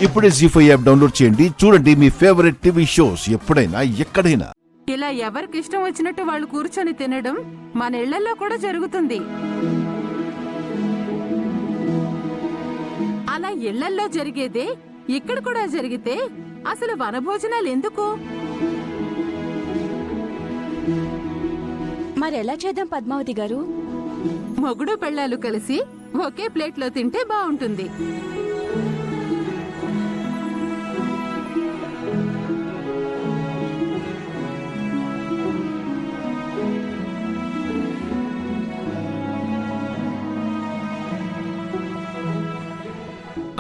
ఇప్పుడే జీ5 app download చేయండి. చూడండి మీ ఫేవరెట్ టీవీ షోస్ ఎప్పుడైనా ఎక్కడైనా. ఇలా ఎవరికి ఇష్టం వచ్చినట్టు వాళ్ళు కూర్చొని తినడం మన ఇళ్లలో కూడా జరుగుతుంది. అలా ఇళ్లల్లో జరిగేదే ఇక్కడ కూడా జరిగితే అసలు వనభోజనాలు ఎందుకు? మరెలా చేద్దాం పద్మావతి గారు? మొగుడు పెళ్ళాలు కలిసి ఒకే ప్లేట్లో తింటే బాగుంటుంది.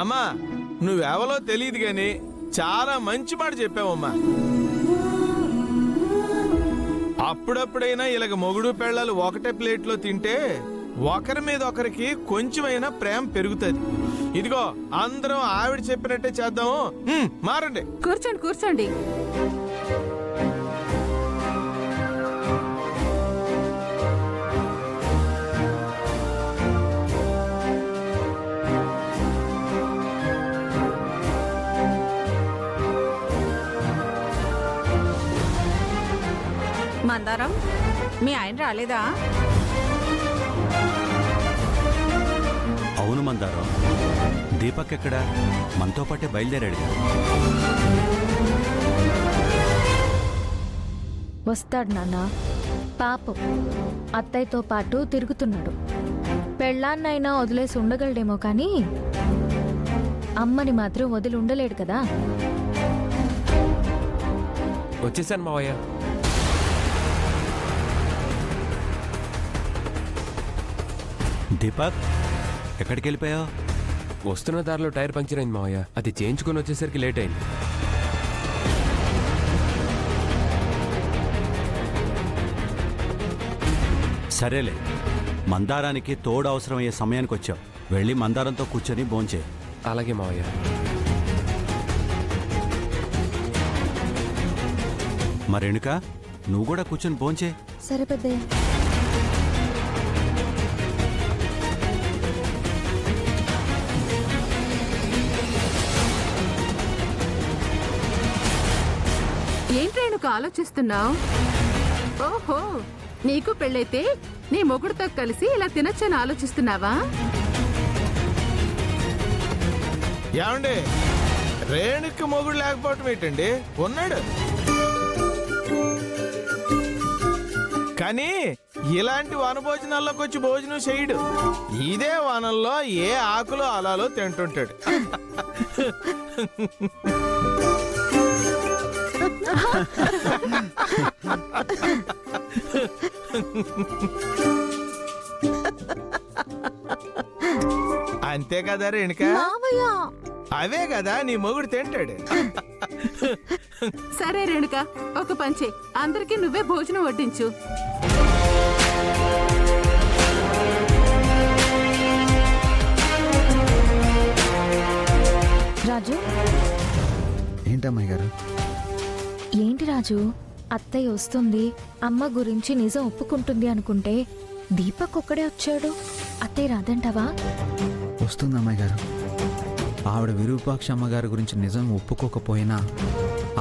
అమ్మా, నువ్వెవలో తెలియదు గాని చాలా మంచి మాట చెప్పావమ్మా. అప్పుడప్పుడైనా ఇలాగ మొగుడు పెళ్ళాలు ఒకటే ప్లేట్లో తింటే ఒకరి మీద ఒకరికి కొంచెమైనా ప్రేమ పెరుగుతుంది. ఇదిగో అందరం ఆవిడ చెప్పినట్టే చేద్దాము. మారండి. కూర్చోండి కూర్చోండి. మందారం, మీ ఆయన రాలేదా? అవును మందారం, దీపక్ ఎక్కడా? మనతో పాటే బయలుదేరాడు. వస్తాడు నాన్న. పాపం అత్తయ్యతో పాటు తిరుగుతున్నాడు. పెళ్ళాన్నైనా వదిలేసి ఉండగలడేమో కానీ అమ్మని మాత్రం వదిలి ఉండలేడు కదా. వచ్చేసాను మావయ్య. దీపక్, ఎక్కడికి వెళ్ళిపోయావు? వస్తున్న దారిలో టైర్ పంక్చర్ అయింది మావయ్య. అది చేయించుకొని వచ్చేసరికి లేట్ అయింది. సరేలే, మందారానికి తోడు అవసరమయ్యే సమయానికి వచ్చావు. వెళ్ళి మందారంతో కూర్చొని భోంచే. అలాగే మావయ్య. మరేణుక, నువ్వు కూడా కూర్చొని భోంచే. సరే పెద్దయ్య. ఏంట్రేణుకు ఆలోచిస్తున్నావు? ఓహో, నీకు పెళ్ళైతే నీ మొగుడుతో కలిసి ఇలా తినొచ్చని ఆలోచిస్తున్నావా? ఏమండి, రేణుకి మొగుడు లేకపోవటం ఏంటండి? ఉన్నాడు. కానీ ఇలాంటి వనభోజనాల్లోకి వచ్చి భోజనం చేయడు. ఇదే వనంలో ఏ ఆకులో అలాలో తింటుంటాడు. అంతే కదా రేణుక? అవే కదా నీ మొగుడు తింటాడు. సరే రేణుక, ఒక పంచే, అందరికీ నువ్వే భోజనం వడ్డించు. రాజు. ఏంటమ్మాయి గారు? ఏంటి రాజు, అత్తయ్య వస్తుంది, అమ్మ గురించి నిజం ఒప్పుకుంటుంది అనుకుంటే దీపక్ ఒక్కడే వచ్చాడు. అత్తయ్య రాదంటావా? వస్తుంది అమ్మాయి గారు. ఆవిడ విరూపాక్ష అమ్మగారి గురించి నిజం ఒప్పుకోకపోయినా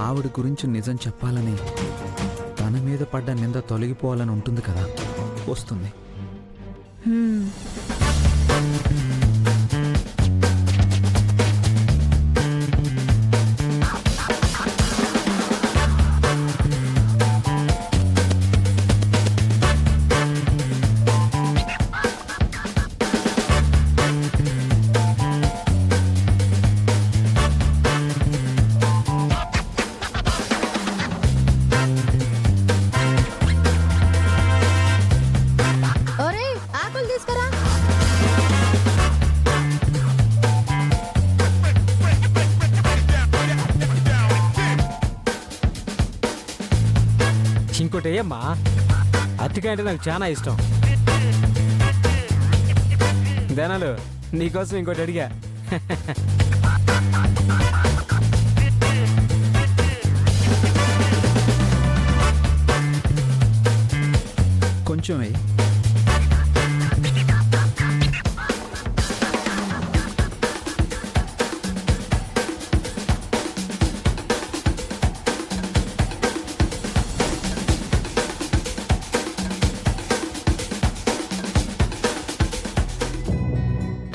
ఆవిడ గురించి నిజం చెప్పాలని, తన మీద పడ్డ నింద తొలగిపోవాలని ఉంటుంది కదా. వస్తుంది. ఇంకోటి ఏమ్మా, అరటికాయ అంటే నాకు చాలా ఇష్టం. ధనాలు, నీకోసం ఇంకోటి అడిగా. కొంచెం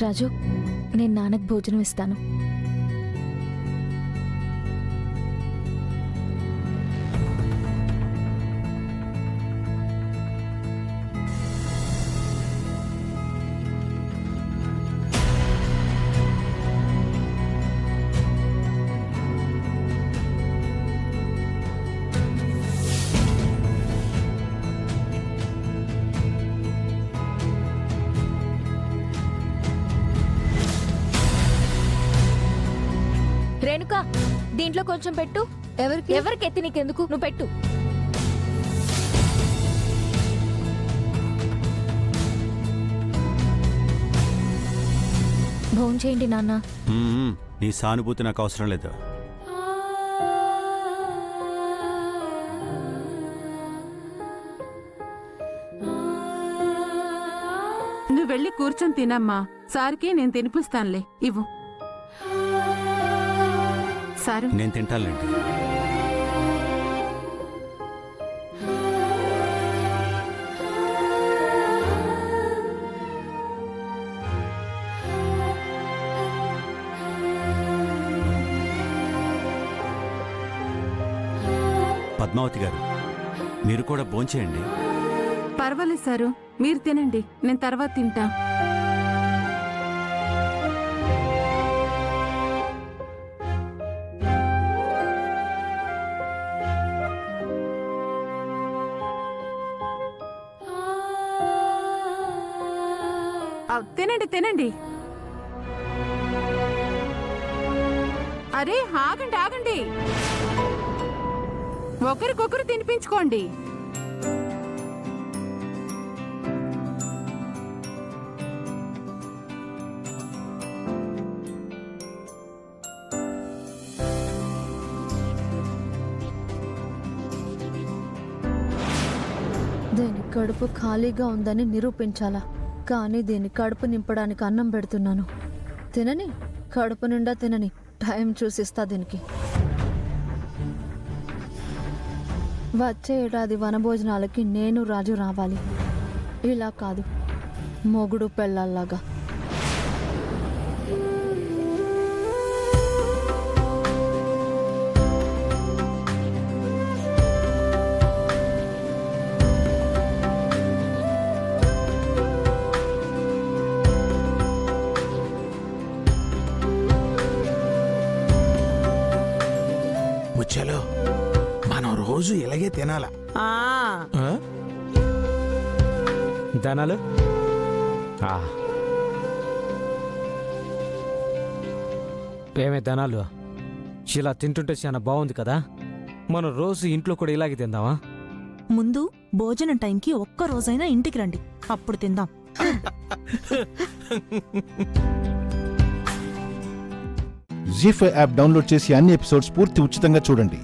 రాజు నేను నాన్నకు భోజనం ఇస్తాను. రేణుకా, దీంట్లో కొంచెం పెట్టు. ఎవరికి ఎత్తి నీకెందుకు, నువ్వు పెట్టు. భోంచేయండి నాన్న. నీ సానుభూతి నాకు అవసరం లేదు. నువ్వు వెళ్ళి కూర్చొని తినమ్మా. సార్కి నేను తినిపిస్తానులే. ఇవ్వు. సారు, నేను తింటానులేండి. పద్మావతి గారు, మీరు కూడా భోంచేయండి. పర్వాలేదు సారు, మీరు తినండి, నేను తర్వాత తింటా. తినండి తినండి. అరే ఆగండి ఆగండి, ఒకరికొకరు తినిపించుకోండి. దీని కడుపు ఖాళీగా ఉందని నిరూపించాలా, కానీ దీని కడుపు నింపడానికి అన్నం పెడుతున్నాను. తినని, కడుపు నిండా తినని, టైం చూసిస్తా దీనికి. వచ్చే ఏడాది వనభోజనాలకి నేను రాజు రావాలి. ఇలా కాదు, మొగుడు పెళ్ళాల్లాగా. చలో, మనం రోజు ఇలాగే తినాలా? ధనాలు ఏమే ధనాలు, ఇలా తింటుంటే చాలా బాగుంది కదా. మనం రోజు ఇంట్లో కూడా ఇలాగే తిందామా? ముందు భోజనం టైంకి ఒక్క రోజైనా ఇంటికి రండి, అప్పుడు తిందాం. జీ5 యాప్ డౌన్లోడ్ చేసి అన్ని ఎపిసోడ్స్ పూర్తి ఉచితంగా చూడండి.